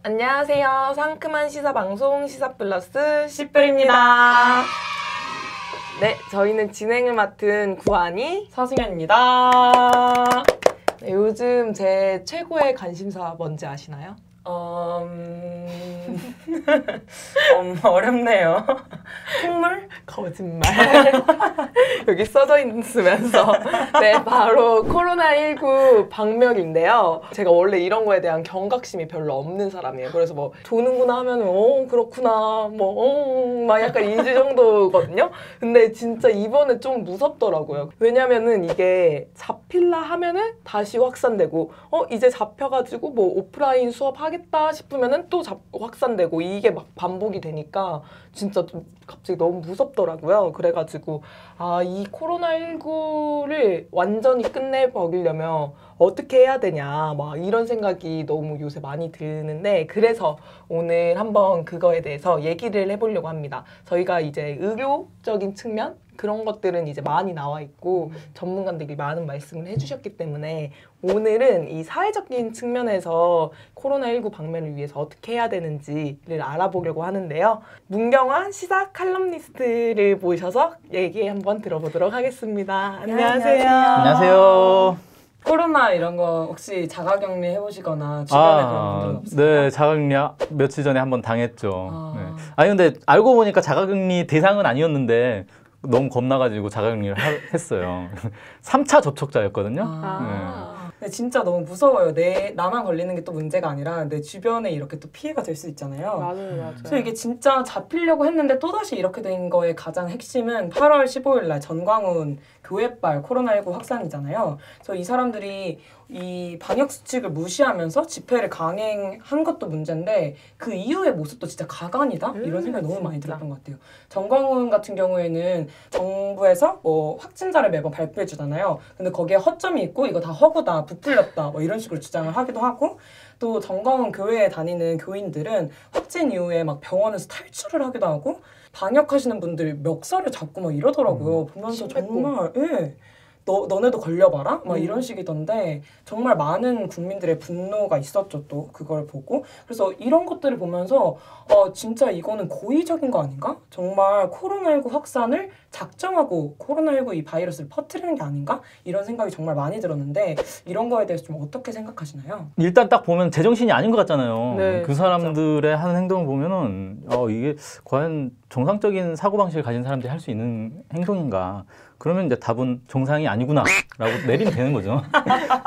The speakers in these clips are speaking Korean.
안녕하세요. 상큼한 시사방송 시사플러스 시플입니다. 네, 저희는 진행을 맡은 구한이, 서승현입니다. 네, 요즘 제 최고의 관심사 뭔지 아시나요? 어렵네요. 콧물? 거짓말. 여기 써져 있으면서 네, 바로 코로나19 방역인데요. 제가 원래 이런 거에 대한 경각심이 별로 없는 사람이에요. 그래서 뭐 도는구나 하면 그렇구나 막 약간 이 정도거든요. 근데 진짜 이번에 좀 무섭더라고요. 왜냐면은 이게 잡힐라 하면은 다시 확산되고 이제 잡혀가지고 뭐 오프라인 수업 하겠다 싶으면은 또 확산되고 이게 막 반복이 되니까 진짜 좀 갑자기 너무 무섭더라고요. 그래가지고 이 코로나19를 완전히 끝내버리려면 어떻게 해야 되냐 막 이런 생각이 너무 요새 많이 드는데, 그래서 오늘 한번 그거에 대해서 얘기를 해보려고 합니다. 저희가 이제 의료적인 측면 그런 것들은 이제 많이 나와 있고 전문가들이 많은 말씀을 해주셨기 때문에 오늘은 이 사회적인 측면에서 코로나19 방면을 위해서 어떻게 해야 되는지를 알아보려고 하는데요. 문경환 시사 칼럼니스트를 모셔서 얘기 한번 들어보도록 하겠습니다. 안녕하세요. 안녕하세요. 코로나 이런 거 혹시 자가격리 해보시거나 주변에 그런 분들은 없어요? 네, 자가격리 며칠 전에 한번 당했죠. 네. 아니 근데 알고 보니까 자가격리 대상은 아니었는데 너무 겁나가지고 자가격리를 했어요. 3차 접촉자였거든요. 근데 진짜 너무 무서워요. 나만 걸리는 게 또 문제가 아니라 내 주변에 이렇게 또 피해가 될 수 있잖아요. 맞아요. 그래서 이게 진짜 잡히려고 했는데 또다시 이렇게 된 거의 가장 핵심은 8월 15일 날 전광훈 교회발 코로나19 확산이잖아요. 그래서 이 사람들이 이 방역 수칙을 무시하면서 집회를 강행한 것도 문제인데 그 이후의 모습도 진짜 가관이다? 이런 생각이 너무 많이 들었던 것 같아요. 전광훈 같은 경우에는 정부에서 뭐 확진자를 매번 발표해 주잖아요. 근데 거기에 허점이 있고 이거 다 허구다, 부풀렸다 뭐 이런 식으로 주장을 하기도 하고, 또 전광훈 교회에 다니는 교인들은 확진 이후에 막 병원에서 탈출을 하기도 하고 방역하시는 분들이 멱살을 잡고 막 이러더라고요. 보면서 정말 너네도 걸려봐라? 막 이런 식이던데 정말 많은 국민들의 분노가 있었죠. 또 그걸 보고. 그래서 이런 것들을 보면서 진짜 이거는 고의적인 거 아닌가? 정말 코로나19 확산을 작정하고 코로나19 이 바이러스를 퍼뜨리는 게 아닌가? 이런 생각이 정말 많이 들었는데 이런 거에 대해서 좀 어떻게 생각하시나요? 일단 딱 보면 제정신이 아닌 것 같잖아요. 네, 그 사람들의 하는 행동을 보면은 이게 과연 정상적인 사고방식을 가진 사람들이 할 수 있는 행동인가? 그러면 이제 답은 정상이 아니구나 라고 내리면 되는 거죠.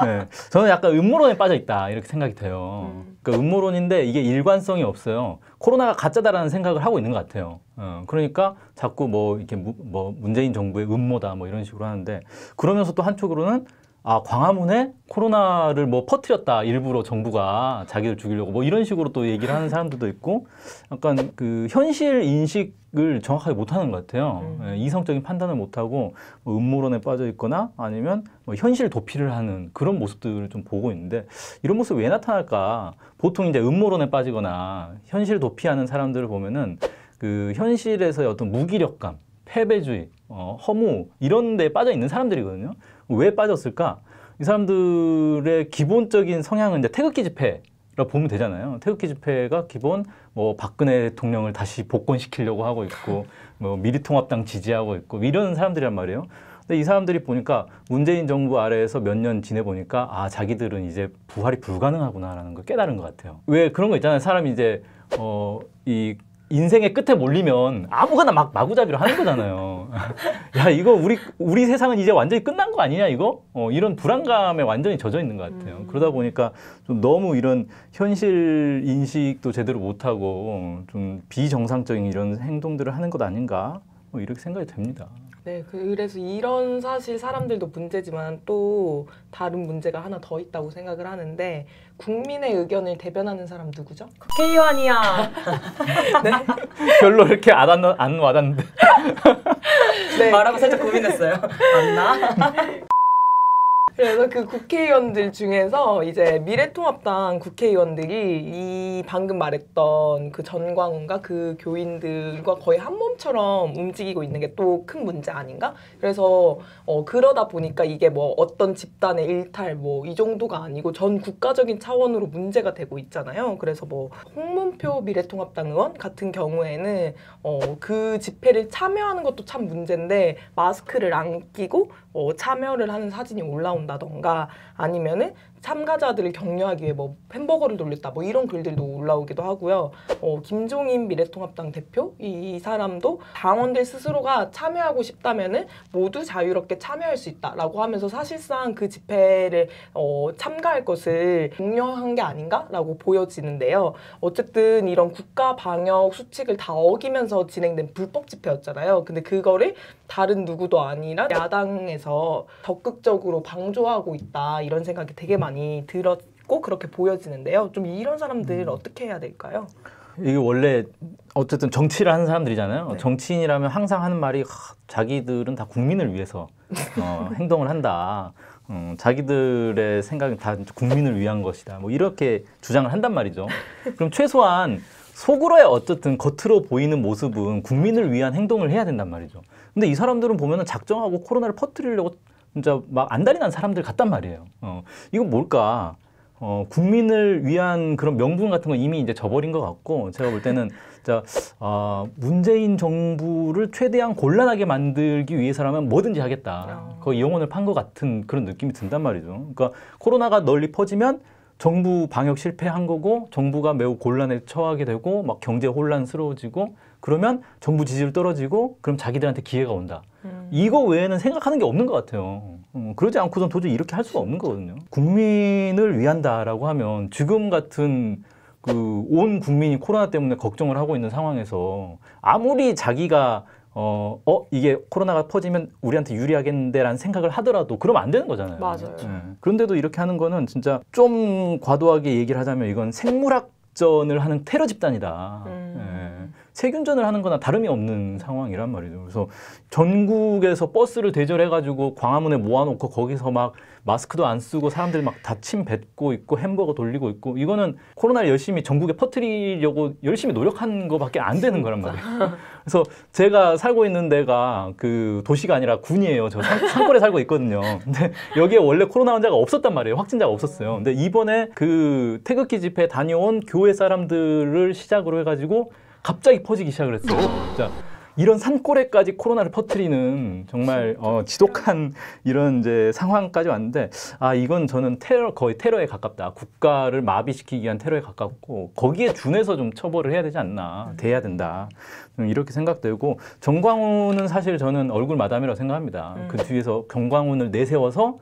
네. 저는 약간 음모론에 빠져 있다 이렇게 생각이 돼요. 그러니까 음모론인데 이게 일관성이 없어요. 코로나가 가짜다라는 생각을 하고 있는 것 같아요. 그러니까 자꾸 뭐 이렇게 문재인 정부의 음모다 뭐 이런 식으로 하는데, 그러면서 또 한쪽으로는 광화문에 코로나를 뭐 퍼뜨렸다, 일부러 정부가 자기를 죽이려고 뭐 이런 식으로 또 얘기를 하는 사람들도 있고, 약간 그 현실 인식을 정확하게 못하는 것 같아요. 이성적인 판단을 못하고 뭐 음모론에 빠져 있거나 아니면 뭐 현실 도피를 하는 그런 모습들을 좀 보고 있는데, 이런 모습이 왜 나타날까? 보통 이제 음모론에 빠지거나 현실 도피하는 사람들을 보면은 그 현실에서의 어떤 무기력감, 패배주의, 허무 이런 데에 빠져 있는 사람들이거든요. 왜 빠졌을까? 이 사람들의 기본적인 성향은 이제 태극기 집회라 보면 되잖아요. 태극기 집회가 기본 뭐 박근혜 대통령을 다시 복권시키려고 하고 있고 뭐 미래통합당 지지하고 있고 이런 사람들이란 말이에요. 근데 이 사람들이 보니까 문재인 정부 아래에서 몇 년 지내보니까 자기들은 이제 부활이 불가능하구나라는 걸 깨달은 것 같아요. 왜 그런 거 있잖아요. 사람이 이제 이 인생의 끝에 몰리면 아무거나 막 마구잡이로 하는 거잖아요. 야, 이거 우리 세상은 이제 완전히 끝난 거 아니냐 이거? 이런 불안감에 완전히 젖어 있는 것 같아요. 그러다 보니까 좀 너무 이런 현실 인식도 제대로 못하고 좀 비정상적인 이런 행동들을 하는 것 아닌가? 뭐 이렇게 생각이 됩니다. 네, 그래서 이런 사실 사람들도 문제지만 또 다른 문제가 하나 더 있다고 생각을 하는데, 국민의 의견을 대변하는 사람 누구죠? 국회의원이야. 네. 별로 이렇게 안 와닿는데. 네. 말하고 살짝 고민했어요. 맞나? 그래서 그 국회의원들 중에서 이제 미래통합당 국회의원들이 이 방금 말했던 그 전광훈과 그 교인들과 거의 한 몸처럼 움직이고 있는 게 또 큰 문제 아닌가? 그래서 그러다 보니까 이게 뭐 어떤 집단의 일탈 뭐 이 정도가 아니고 전 국가적인 차원으로 문제가 되고 있잖아요. 그래서 뭐 홍문표 미래통합당 의원 같은 경우에는 그 집회를 참여하는 것도 참 문제인데 마스크를 안 끼고 참여를 하는 사진이 올라온다던가 아니면은 참가자들을 격려하기 위해 뭐 햄버거를 돌렸다 뭐 이런 글들도 올라오기도 하고요. 김종인 미래통합당 대표 이 사람도 당원들 스스로가 참여하고 싶다면은 모두 자유롭게 참여할 수 있다라고 하면서 사실상 그 집회를 참가할 것을 독려한 게 아닌가라고 보여지는데요. 어쨌든 이런 국가 방역 수칙을 다 어기면서 진행된 불법 집회였잖아요. 근데 그거를 다른 누구도 아니라 야당에서 적극적으로 방조하고 있다 이런 생각이 되게 많이 들었고 그렇게 보여지는데요. 좀 이런 사람들 어떻게 해야 될까요? 이게 원래 어쨌든 정치를 하는 사람들이잖아요. 네. 정치인이라면 항상 하는 말이 자기들은 다 국민을 위해서 행동을 한다. 자기들의 생각은 다 국민을 위한 것이다. 뭐 이렇게 주장을 한단 말이죠. 그럼 최소한 속으로야 어쨌든 겉으로 보이는 모습은 국민을 위한 행동을 해야 된단 말이죠. 근데 이 사람들은 보면은 작정하고 코로나를 퍼뜨리려고 진짜 막 안달이 난 사람들 같단 말이에요. 이건 뭘까? 국민을 위한 그런 명분 같은 건 이미 이제 져버린 것 같고, 제가 볼 때는 진짜 문재인 정부를 최대한 곤란하게 만들기 위해서라면 뭐든지 하겠다. 거의 영혼을 판 것 같은 그런 느낌이 든단 말이죠. 그러니까 코로나가 널리 퍼지면 정부 방역 실패한 거고 정부가 매우 곤란에 처하게 되고 막 경제 혼란스러워지고 그러면 정부 지지율 떨어지고 그럼 자기들한테 기회가 온다. 이거 외에는 생각하는 게 없는 것 같아요. 그러지 않고선 도저히 이렇게 할 수가 없는 거거든요. 국민을 위한다라고 하면 지금 같은 그 온 국민이 코로나 때문에 걱정을 하고 있는 상황에서 아무리 자기가 이게 코로나가 퍼지면 우리한테 유리하겠는데라는 생각을 하더라도 그러면 안 되는 거잖아요. 맞아요. 그런데도 이렇게 하는 거는 진짜 좀 과도하게 얘기를 하자면 이건 생물학전을 하는 테러 집단이다. 세균전을 하는 거나 다름이 없는 상황이란 말이죠. 그래서 전국에서 버스를 대절해가지고 광화문에 모아놓고 거기서 막 마스크도 안 쓰고 사람들이 막 다 침 뱉고 있고 햄버거 돌리고 있고 이거는 코로나를 열심히 전국에 퍼뜨리려고 열심히 노력한 거밖에 안 되는 거란 말이에요. 그래서 제가 살고 있는 데가 그 도시가 아니라 군이에요. 저 산골에 살고 있거든요. 근데 여기에 원래 코로나 환자가 없었단 말이에요. 확진자가 없었어요. 근데 이번에 그 태극기 집회 다녀온 교회 사람들을 시작으로 해가지고 갑자기 퍼지기 시작을 했어요. 진짜 이런 산골에까지 코로나를 퍼뜨리는 정말 지독한 이런 이제 상황까지 왔는데 이건 저는 거의 테러에 가깝다. 국가를 마비시키기 위한 테러에 가깝고 거기에 준해서 좀 처벌을 해야 되지 않나. 돼야 된다. 이렇게 생각되고 정광훈은 사실 저는 얼굴 마담이라고 생각합니다. 그 뒤에서 정광훈을 내세워서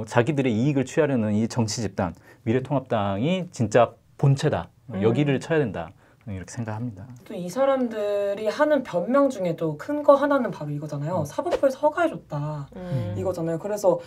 자기들의 이익을 취하려는 이 정치 집단 미래통합당이 진짜 본체다. 여기를 쳐야 된다. 이렇게 생각합니다. 또 이 사람들이 하는 변명 중에도 큰 거 하나는 바로 이거잖아요. 사법부에서 허가해줬다. 이거잖아요. 그래서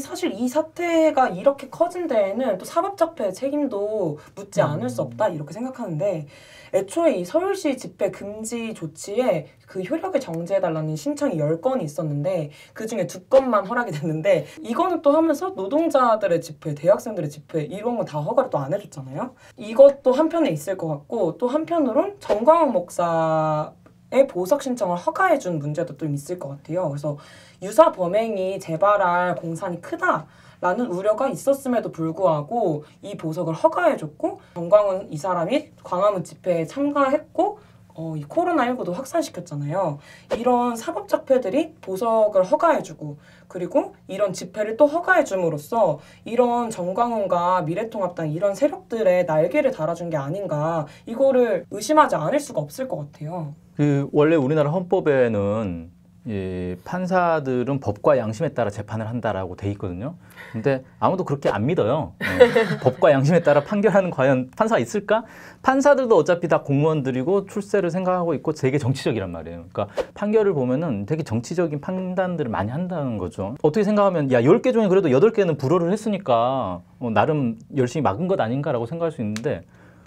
사실 이 사태가 이렇게 커진 데에는 또 사법적폐 책임도 묻지 않을 수 없다. 이렇게 생각하는데 애초에 이 서울시 집회 금지 조치에 그 효력을 정지해달라는 신청이 10건이 있었는데 그중에 2건만 허락이 됐는데 이거는 또 하면서 노동자들의 집회, 대학생들의 집회 이런 거 다 허가를 또 안 해줬잖아요. 이것도 한편에 있을 것 같고 또 한편으론 정광훈 목사의 보석 신청을 허가해준 문제도 좀 있을 것 같아요. 그래서 유사 범행이 재발할 공산이 크다라는 우려가 있었음에도 불구하고 이 보석을 허가해줬고 정광훈 이 사람이 광화문 집회에 참가했고 이 코로나19도 확산시켰잖아요. 이런 사법적폐들이 보석을 허가해주고 그리고 이런 집회를 또 허가해줌으로써 이런 정광훈과 미래통합당 이런 세력들의 날개를 달아준 게 아닌가 이거를 의심하지 않을 수가 없을 것 같아요. 원래 우리나라 헌법에는 판사들은 법과 양심에 따라 재판을 한다라고 돼 있거든요. 근데 아무도 그렇게 안 믿어요. 법과 양심에 따라 판결하는 과연 판사가 있을까? 판사들도 어차피 다 공무원들이고 출세를 생각하고 있고 되게 정치적이란 말이에요. 그러니까 판결을 보면은 되게 정치적인 판단들을 많이 한다는 거죠. 어떻게 생각하면 10개 중에 그래도 8개는 불허를 했으니까 나름 열심히 막은 것 아닌가라고 생각할 수 있는데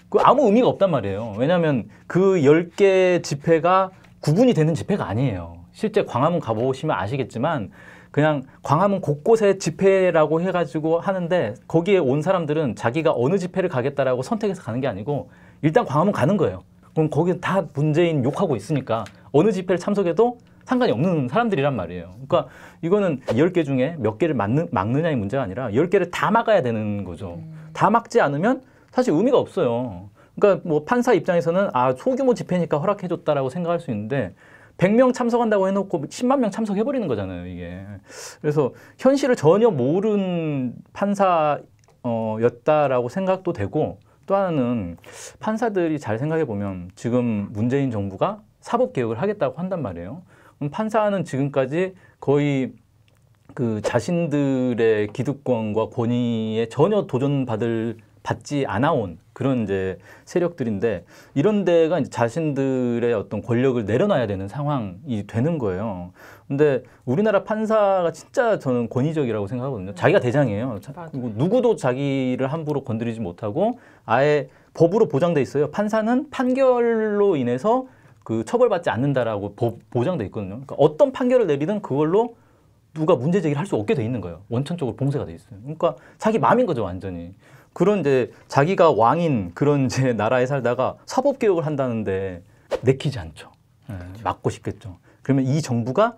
그 아무 의미가 없단 말이에요. 왜냐하면 그 10개 집회가 구분이 되는 집회가 아니에요. 실제 광화문 가보시면 아시겠지만 그냥 광화문 곳곳에 집회라고 해가지고 하는데 거기에 온 사람들은 자기가 어느 집회를 가겠다라고 선택해서 가는 게 아니고 일단 광화문 가는 거예요. 그럼 거기 다 문재인 욕하고 있으니까 어느 집회를 참석해도 상관이 없는 사람들이란 말이에요. 그러니까 이거는 10개 중에 몇 개를 막느냐의 문제가 아니라 10개를 다 막아야 되는 거죠. 다 막지 않으면 사실 의미가 없어요. 그러니까 뭐 판사 입장에서는 소규모 집회니까 허락해줬다라고 생각할 수 있는데 100명 참석한다고 해놓고 10만 명 참석해버리는 거잖아요, 이게. 그래서 현실을 전혀 모르는 판사였다라고 생각도 되고 또 하나는 판사들이 잘 생각해보면 지금 문재인 정부가 사법개혁을 하겠다고 한단 말이에요. 그럼 판사는 지금까지 거의 그 자신들의 기득권과 권위에 전혀 받지 않아온 그런 이제 세력들인데 이런 데가 이제 자신들의 어떤 권력을 내려놔야 되는 상황이 되는 거예요. 근데 우리나라 판사가 진짜 저는 권위적이라고 생각하거든요. 자기가 대장이에요. 누구도 자기를 함부로 건드리지 못하고 아예 법으로 보장돼 있어요. 판사는 판결로 인해서 그 처벌받지 않는다라고 보장돼 있거든요. 그러니까 어떤 판결을 내리든 그걸로 누가 문제 제기를 할 수 없게 돼 있는 거예요. 원천적으로 봉쇄가 돼 있어요. 그러니까 자기 마음인 거죠, 완전히. 그런 이제 자기가 왕인 그런 이제 나라에 살다가 사법 개혁을 한다는데 내키지 않죠. 막고 싶겠죠. 그러면 이 정부가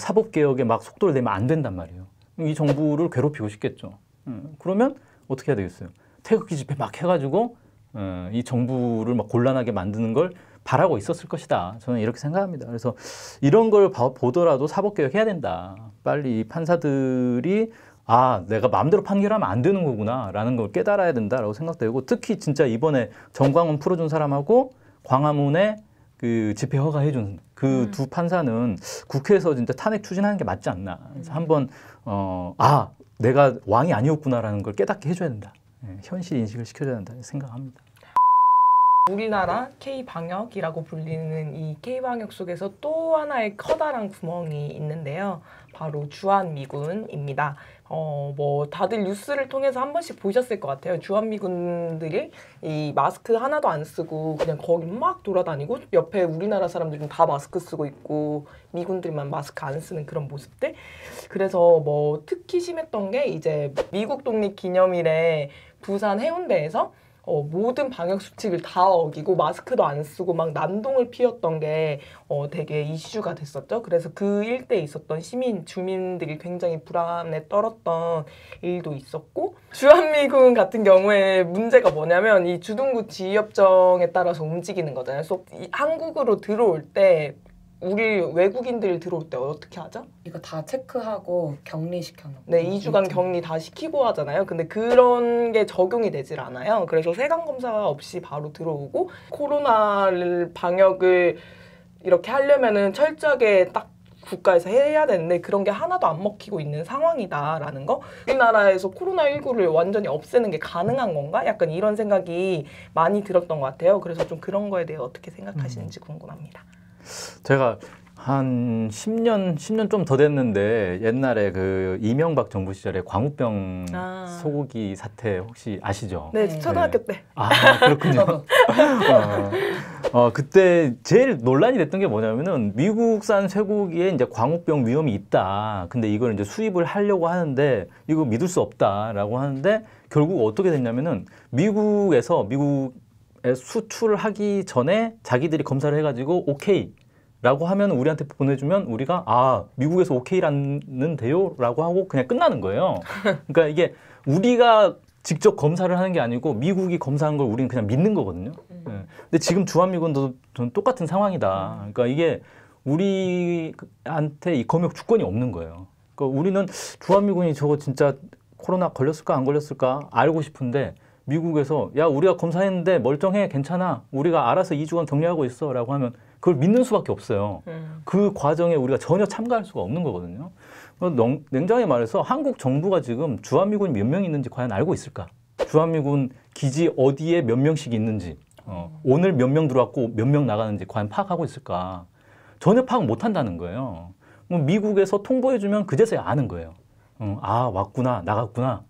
사법 개혁에 막 속도를 내면 안 된단 말이에요. 이 정부를 괴롭히고 싶겠죠. 그러면 어떻게 해야 되겠어요? 태극기 집회 막 해가지고 이 정부를 막 곤란하게 만드는 걸 바라고 있었을 것이다. 저는 이렇게 생각합니다. 그래서 이런 걸 보더라도 사법 개혁해야 된다. 빨리 판사들이 내가 마음대로 판결하면 안 되는 거구나 라는 걸 깨달아야 된다라고 생각되고 특히 진짜 이번에 정광훈 풀어준 사람하고 광화문에 그 집회 허가해준 그 두 판사는 국회에서 진짜 탄핵 추진하는 게 맞지 않나. 그래서 한번 내가 왕이 아니었구나라는 걸 깨닫게 해줘야 된다. 현실 인식을 시켜줘야 된다 생각합니다. 우리나라 K방역이라고 불리는 이 K방역 속에서 또 하나의 커다란 구멍이 있는데요. 바로 주한미군입니다. 뭐 다들 뉴스를 통해서 한 번씩 보셨을 것 같아요. 주한미군들이 이 마스크 하나도 안 쓰고 그냥 거기 막 돌아다니고 옆에 우리나라 사람들은 다 마스크 쓰고 있고 미군들만 마스크 안 쓰는 그런 모습들. 그래서 뭐 특히 심했던 게 이제 미국 독립 기념일에 부산 해운대에서 모든 방역 수칙을 다 어기고 마스크도 안 쓰고 막 난동을 피웠던 게 되게 이슈가 됐었죠. 그래서 그 일대에 있었던 주민들이 굉장히 불안에 떨었던 일도 있었고 주한미군 같은 경우에 문제가 뭐냐면 이 주둔구 지휘협정에 따라서 움직이는 거잖아요. 그래서 한국으로 들어올 때 우리 외국인들 들어올 때 어떻게 하죠? 이거 다 체크하고 격리시켜놓고 네, 2주간 격리 다 시키고 하잖아요. 근데 그런 게 적용이 되질 않아요. 그래서 세관검사 없이 바로 들어오고 코로나 방역을 이렇게 하려면은 철저하게 딱 국가에서 해야 되는데 그런 게 하나도 안 먹히고 있는 상황이다라는 거. 우리나라에서 코로나19를 완전히 없애는 게 가능한 건가? 약간 이런 생각이 많이 들었던 것 같아요. 그래서 좀 그런 거에 대해 어떻게 생각하시는지 궁금합니다. 제가 한 10년 좀 더 됐는데 옛날에 그 이명박 정부 시절에 광우병 소고기 사태 혹시 아시죠? 네, 초등학교 때. 그렇군요. 그때 제일 논란이 됐던 게 뭐냐면은 미국산 쇠고기에 이제 광우병 위험이 있다. 근데 이걸 이제 수입을 하려고 하는데 이거 믿을 수 없다라고 하는데 결국 어떻게 됐냐면은 미국에 수출을 하기 전에 자기들이 검사를 해가지고 오케이 라고 하면 우리한테 보내주면 우리가 미국에서 오케이라는 데요 라고 하고 그냥 끝나는 거예요. 그러니까 이게 우리가 직접 검사를 하는 게 아니고 미국이 검사한 걸 우리는 그냥 믿는 거거든요. 근데 지금 주한미군도 전 똑같은 상황이다. 그러니까 이게 우리한테 이 검역 주권이 없는 거예요. 그러니까 우리는 주한미군이 저거 진짜 코로나 걸렸을까 안 걸렸을까 알고 싶은데 미국에서 우리가 검사했는데 멀쩡해 괜찮아 우리가 알아서 2주간 격리하고 있어 라고 하면 그걸 믿는 수밖에 없어요. 그 과정에 우리가 전혀 참가할 수가 없는 거거든요. 냉정하게 말해서 한국 정부가 지금 주한미군이 몇 명 있는지 과연 알고 있을까? 주한미군 기지 어디에 몇 명씩 있는지 오늘 몇 명 들어왔고 몇 명 나가는지 과연 파악하고 있을까? 전혀 파악 못한다는 거예요. 미국에서 통보해주면 그제서야 아는 거예요. 왔구나 나갔구나.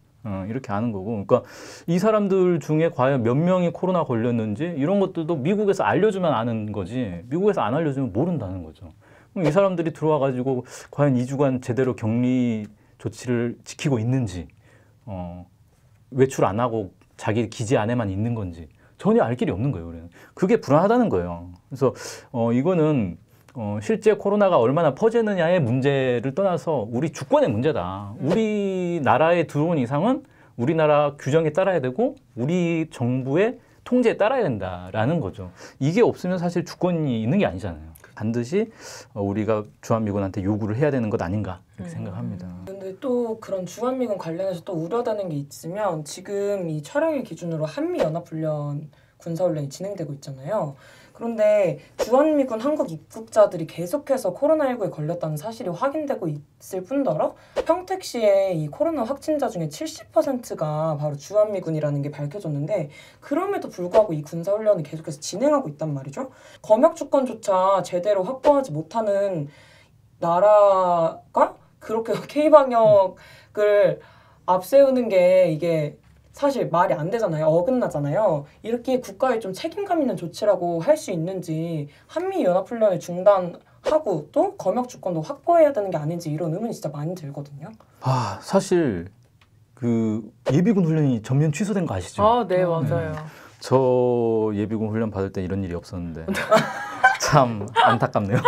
이렇게 아는 거고. 그러니까 이 사람들 중에 과연 몇 명이 코로나 걸렸는지 이런 것들도 미국에서 알려주면 아는 거지 미국에서 안 알려주면 모른다는 거죠. 이 사람들이 들어와가지고 과연 2주간 제대로 격리 조치를 지키고 있는지, 외출 안 하고 자기 기지 안에만 있는 건지 전혀 알 길이 없는 거예요. 우리는. 그게 불안하다는 거예요. 그래서 이거는 실제 코로나가 얼마나 퍼지느냐의 문제를 떠나서 우리 주권의 문제다. 우리나라에 들어온 이상은 우리나라 규정에 따라야 되고 우리 정부의 통제에 따라야 된다라는 거죠. 이게 없으면 사실 주권이 있는 게 아니잖아요. 반드시 우리가 주한미군한테 요구를 해야 되는 것 아닌가 이렇게 생각합니다. 근데 또 그런 주한미군 관련해서 또 우려되는 게 있으면 지금 이 촬영일 기준으로 한미연합훈련 군사훈련이 진행되고 있잖아요. 그런데 주한미군 한국 입국자들이 계속해서 코로나19에 걸렸다는 사실이 확인되고 있을 뿐더러 평택시의 이 코로나 확진자 중에 70%가 바로 주한미군이라는 게 밝혀졌는데 그럼에도 불구하고 이 군사훈련을 계속해서 진행하고 있단 말이죠. 검역 주권조차 제대로 확보하지 못하는 나라가 그렇게 K방역을 앞세우는 게 이게 사실 말이 안 되잖아요. 어긋나잖아요. 이렇게 국가의 좀 책임감 있는 조치라고 할 수 있는지 한미연합훈련을 중단하고 또 검역 주권도 확보해야 되는 게 아닌지 이런 의문이 진짜 많이 들거든요. 사실 그 예비군 훈련이 전면 취소된 거 아시죠? 네, 맞아요. 저 예비군 훈련 받을 때 이런 일이 없었는데 참 안타깝네요.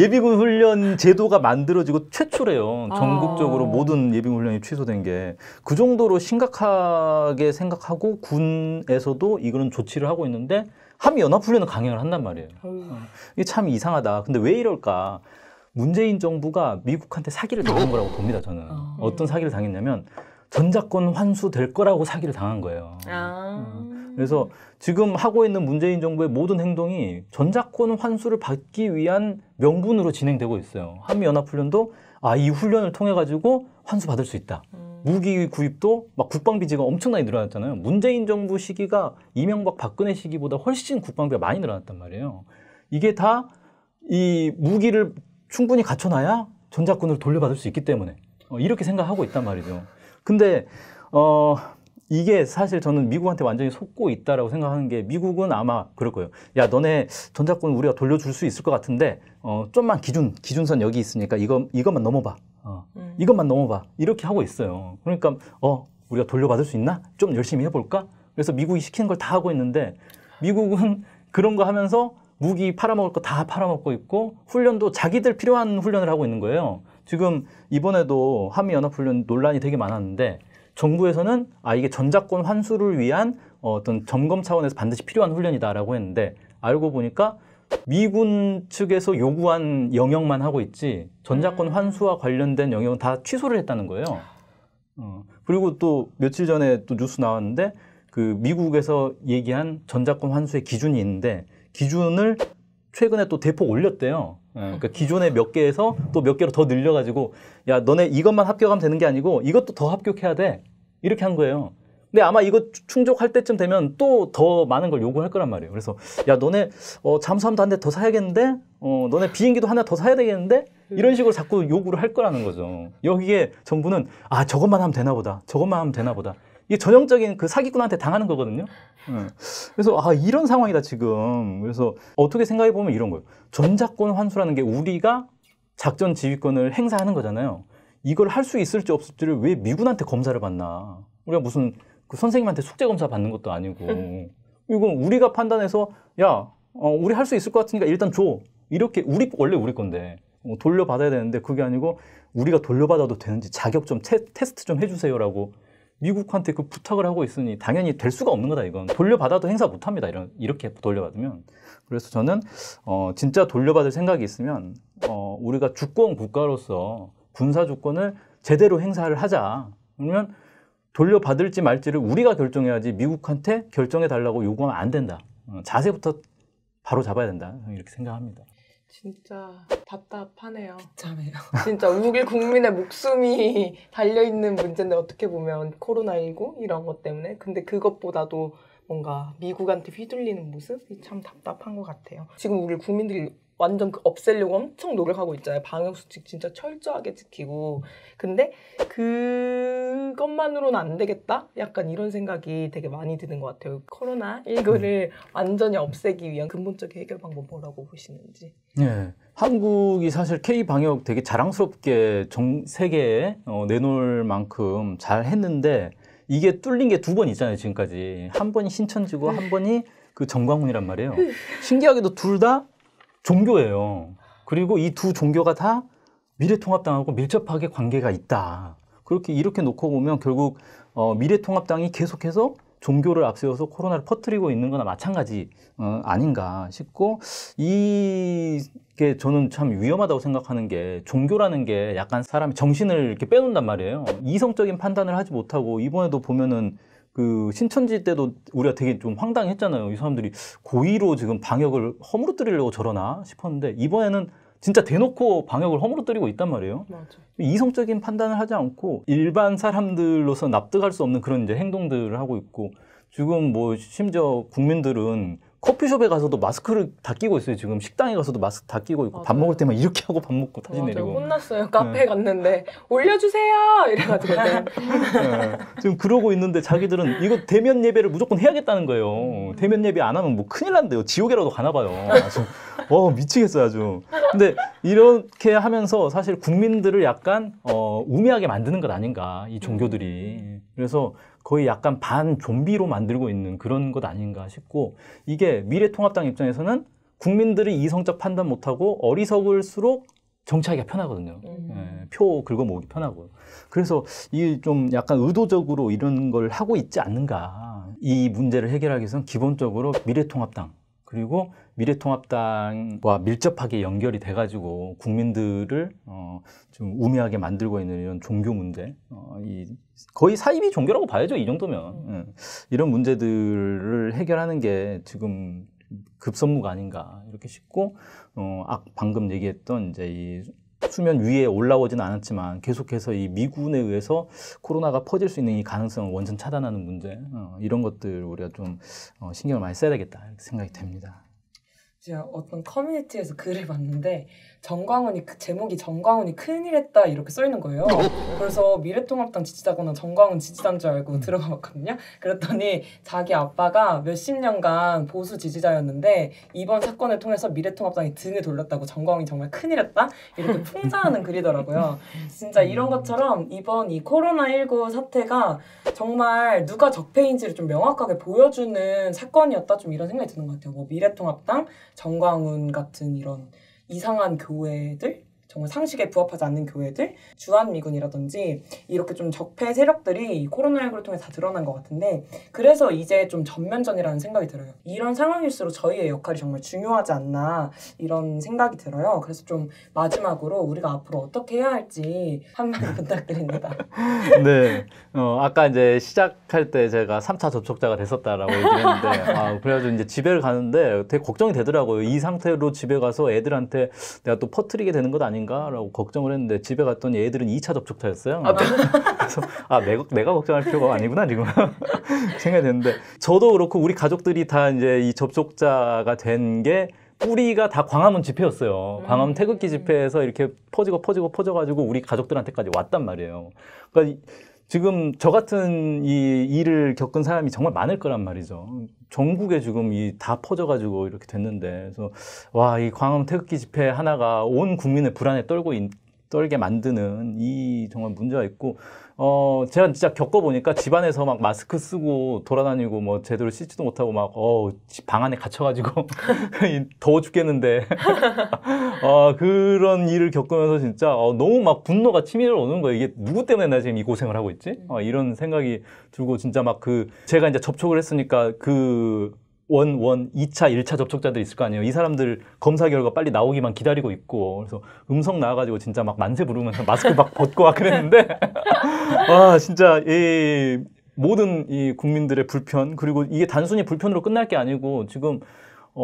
예비군 훈련 제도가 만들어지고 최초래요. 전국적으로 모든 예비군 훈련이 취소된 게 그 정도로 심각하게 생각하고 군에서도 이런 조치를 하고 있는데 한미연합훈련은 강행을 한단 말이에요. 이게 참 이상하다. 근데 왜 이럴까? 문재인 정부가 미국한테 사기를 당한 거라고 봅니다. 저는. 어떤 사기를 당했냐면 전작권 환수될 거라고 사기를 당한 거예요. 그래서 지금 하고 있는 문재인 정부의 모든 행동이 전작권 환수를 받기 위한 명분으로 진행되고 있어요. 한미연합훈련도 이 훈련을 통해 가지고 환수 받을 수 있다. 무기 구입도 막 국방비지가 엄청나게 늘어났잖아요. 문재인 정부 시기가 이명박 박근혜 시기보다 훨씬 국방비가 많이 늘어났단 말이에요. 이게 다 이 무기를 충분히 갖춰놔야 전작권을 돌려받을 수 있기 때문에 이렇게 생각하고 있단 말이죠. 근데 이게 사실 저는 미국한테 완전히 속고 있다라고 생각하는 게 미국은 아마 그럴 거예요. 야, 너네 전작권 우리가 돌려줄 수 있을 것 같은데 좀만 기준선 여기 있으니까 이것만 넘어봐. 이것만 넘어봐. 이렇게 하고 있어요. 그러니까 우리가 돌려받을 수 있나? 좀 열심히 해볼까? 그래서 미국이 시키는 걸 다 하고 있는데 미국은 그런 거 하면서 무기 팔아먹을 거 다 팔아먹고 있고 훈련도 자기들 필요한 훈련을 하고 있는 거예요. 지금 이번에도 한미연합훈련 논란이 되게 많았는데 정부에서는 이게 전작권 환수를 위한 어떤 점검 차원에서 반드시 필요한 훈련이다라고 했는데 알고 보니까 미군 측에서 요구한 영역만 하고 있지 전작권 환수와 관련된 영역은 다 취소를 했다는 거예요. 그리고 또 며칠 전에 또 뉴스 나왔는데 그 미국에서 얘기한 전작권 환수의 기준이 있는데 기준을 최근에 또 대폭 올렸대요. 그러니까 기존의 몇 개에서 또 몇 개로 더 늘려가지고 야, 너네 이것만 합격하면 되는 게 아니고 이것도 더 합격해야 돼. 이렇게 한 거예요. 근데 아마 이거 충족할 때쯤 되면 또 더 많은 걸 요구할 거란 말이에요. 그래서 야, 너네 잠수함도 한 대 더 사야겠는데? 너네 비행기도 하나 더 사야 되겠는데? 이런 식으로 자꾸 요구를 할 거라는 거죠. 여기에 정부는 저것만 하면 되나 보다. 저것만 하면 되나 보다. 이게 전형적인 그 사기꾼한테 당하는 거거든요. 그래서 이런 상황이다 지금. 그래서 어떻게 생각해 보면 이런 거예요. 전작권 환수라는 게 우리가 작전 지휘권을 행사하는 거잖아요. 이걸 할 수 있을지 없을지를 왜 미군한테 검사를 받나? 우리가 무슨 그 선생님한테 숙제 검사 받는 것도 아니고. 이건 우리가 판단해서 야, 우리 할 수 있을 것 같으니까 일단 줘. 이렇게 원래 우리 건데 돌려받아야 되는데 그게 아니고 우리가 돌려받아도 되는지 자격 좀 테스트 좀 해주세요라고. 미국한테 그 부탁을 하고 있으니 당연히 될 수가 없는 거다 이건. 돌려받아도 행사 못합니다. 이렇게 돌려받으면. 그래서 저는 진짜 돌려받을 생각이 있으면 우리가 주권 국가로서 군사 주권을 제대로 행사를 하자. 그러면 돌려받을지 말지를 우리가 결정해야지 미국한테 결정해 달라고 요구하면 안 된다. 자세부터 바로 잡아야 된다. 이렇게 생각합니다. 진짜 답답하네요. 참해요. 진짜 우리 국민의 목숨이 달려있는 문제인데 어떻게 보면 코로나19 이런 것 때문에. 근데 그것보다도 뭔가 미국한테 휘둘리는 모습이 참 답답한 것 같아요. 지금 우리 국민들이 완전 없애려고 엄청 노력하고 있잖아요. 방역수칙 진짜 철저하게 지키고. 근데 그것만으로는 안 되겠다? 약간 이런 생각이 되게 많이 드는 것 같아요. 코로나19를 완전히 없애기 위한 근본적인 해결 방법 뭐라고 보시는지. 네. 한국이 사실 K-방역 되게 자랑스럽게 세계에 내놓을 만큼 잘 했는데 이게 뚫린 게 2번 있잖아요, 지금까지. 한 번이 신천지고 한 번이 그 정광훈이란 말이에요. 신기하게도 둘 다 종교예요. 그리고 이 두 종교가 다 미래통합당하고 밀접하게 관계가 있다. 이렇게 놓고 보면 결국 미래통합당이 계속해서 종교를 앞세워서 코로나를 퍼뜨리고 있는 거나 마찬가지 아닌가 싶고, 이게 저는 참 위험하다고 생각하는 게, 종교라는 게 약간 사람의 정신을 이렇게 빼놓는단 말이에요. 이성적인 판단을 하지 못하고, 이번에도 보면은 그 신천지 때도 우리가 되게 좀 황당했잖아요. 이 사람들이 고의로 지금 방역을 허물어뜨리려고 저러나 싶었는데, 이번에는 진짜 대놓고 방역을 허물어뜨리고 있단 말이에요. 맞아. 이성적인 판단을 하지 않고 일반 사람들로서 납득할 수 없는 그런 이제 행동들을 하고 있고, 지금 뭐 심지어 국민들은 커피숍에 가서도 마스크를 다 끼고 있어요. 지금 식당에 가서도 마스크 다 끼고 있고, 맞아요. 밥 먹을 때만 이렇게 하고 밥 먹고 다시 맞아요. 내리고. 혼났어요. 카페에 갔는데 올려주세요 이래가지고. 네. 지금 그러고 있는데 자기들은 이거 대면 예배를 무조건 해야겠다는 거예요. 대면 예배 안 하면 뭐 큰일 난대요. 지옥이라도 가나 봐요. 아주 미치겠어요, 아주. 근데 이렇게 하면서 사실 국민들을 약간 우매하게 만드는 것 아닌가, 이 종교들이. 그래서 거의 약간 반 좀비로 만들고 있는 그런 것 아닌가 싶고, 이게 미래통합당 입장에서는 국민들이 이성적 판단 못하고 어리석을수록 정치하기가 편하거든요. 표 긁어모으기 편하고. 그래서 이 좀 약간 의도적으로 이런 걸 하고 있지 않는가. 이 문제를 해결하기 위해서는 기본적으로 미래통합당, 그리고 미래통합당과 밀접하게 연결이 돼가지고 국민들을 좀 우매하게 만들고 있는 이런 종교 문제, 거의 사이비 종교라고 봐야죠, 이 정도면. 이런 문제들을 해결하는 게 지금 급선무가 아닌가 이렇게 싶고, 방금 얘기했던 이제 이 수면 위에 올라오지는 않았지만 계속해서 이 미군에 의해서 코로나가 퍼질 수 있는 이 가능성을 원천 차단하는 문제, 이런 것들 우리가 좀 신경을 많이 써야 되겠다 이렇게 생각이 됩니다. 제가 어떤 커뮤니티에서 글을 봤는데 제목이 정광훈이 큰일했다 이렇게 써 있는 거예요. 그래서 미래통합당 지지자거나 정광훈 지지자인 줄 알고 들어가 봤거든요. 그랬더니 자기 아빠가 몇십 년간 보수 지지자였는데 이번 사건을 통해서 미래통합당이 등을 돌렸다고 정광훈이 정말 큰일했다 이렇게 풍자하는 글이더라고요. 진짜 이런 것처럼 이번 이 코로나19 사태가 정말 누가 적폐인지를 좀 명확하게 보여주는 사건이었다, 좀 이런 생각이 드는 것 같아요. 뭐 미래통합당, 정광훈 같은 이런 이상한 교회들, 정말 상식에 부합하지 않는 교회들, 주한미군이라든지 이렇게 좀 적폐 세력들이 코로나19를 통해 다 드러난 것 같은데, 그래서 이제 좀 전면전이라는 생각이 들어요. 이런 상황일수록 저희의 역할이 정말 중요하지 않나 이런 생각이 들어요. 그래서 좀 마지막으로 우리가 앞으로 어떻게 해야 할지 한마디 부탁드립니다. 네, 아까 이제 시작할 때 제가 3차 접촉자가 됐었다라고 얘기했는데, 그래가지고 이제 집에 가는데 되게 걱정이 되더라고요. 이 상태로 집에 가서 애들한테 내가 또 퍼뜨리게 되는 것 아닌가라고 걱정을 했는데, 집에 갔더니 애들은 2차 접촉자였어요. 그래서 내가 걱정할 필요가 아니구나 지금 생각이 됐는데, 저도 그렇고 우리 가족들이 다 이제 이 접촉자가 된 게 뿌리가 다 광화문 집회였어요. 광화문 태극기 집회에서 이렇게 퍼져가지고 우리 가족들한테까지 왔단 말이에요. 그러니까 지금 저 같은 이 일을 겪은 사람이 정말 많을 거란 말이죠. 전국에 지금 다 퍼져가지고 이렇게 됐는데, 그래서 이 광화문 태극기 집회 하나가 온 국민을 불안에 떨게 만드는 이 정말 문제가 있고, 제가 진짜 겪어보니까 집안에서 막 마스크 쓰고 돌아다니고 뭐 제대로 씻지도 못하고 막 방 안에 갇혀가지고 더워 죽겠는데 그런 일을 겪으면서 진짜 너무 막 분노가 치밀어 오는 거예요. 이게 누구 때문에 나 지금 이 고생을 하고 있지? 이런 생각이 들고, 진짜 막 제가 이제 접촉을 했으니까 2차, 1차 접촉자들 있을 거 아니에요. 이 사람들 검사 결과 빨리 나오기만 기다리고 있고, 그래서 음성 나와가지고 진짜 막 만세 부르면서 마스크 막 벗고 막 그랬는데, 진짜 이 모든 이 국민들의 불편, 그리고 이게 단순히 불편으로 끝날 게 아니고 지금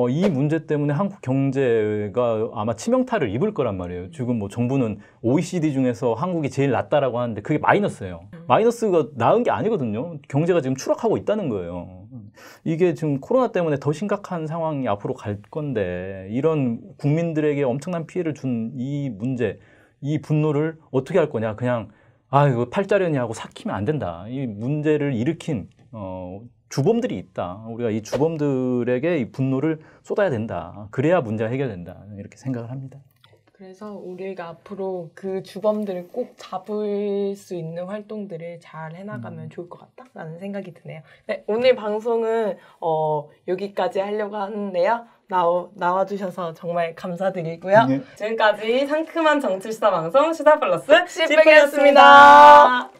이 문제 때문에 한국 경제가 아마 치명타를 입을 거란 말이에요. 지금 뭐 정부는 OECD 중에서 한국이 제일 낫다라고 하는데 그게 마이너스예요. 마이너스가 나은 게 아니거든요. 경제가 지금 추락하고 있다는 거예요. 이게 지금 코로나 때문에 더 심각한 상황이 앞으로 갈 건데 이런 국민들에게 엄청난 피해를 준 이 문제, 이 분노를 어떻게 할 거냐. 그냥 아 이거 팔자려니 하고 삭히면 안 된다. 이 문제를 일으킨 주범들이 있다. 우리가 이 주범들에게 이 분노를 쏟아야 된다. 그래야 문제가 해결된다. 이렇게 생각을 합니다. 그래서 우리가 앞으로 그 주범들을 꼭 잡을 수 있는 활동들을 잘 해나가면 좋을 것 같다라는 생각이 드네요. 네, 오늘 방송은 여기까지 하려고 하는데요. 나와주셔서 정말 감사드리고요. 네. 지금까지 상큼한 정치수다 방송 수다 플러스 시백이었습니다.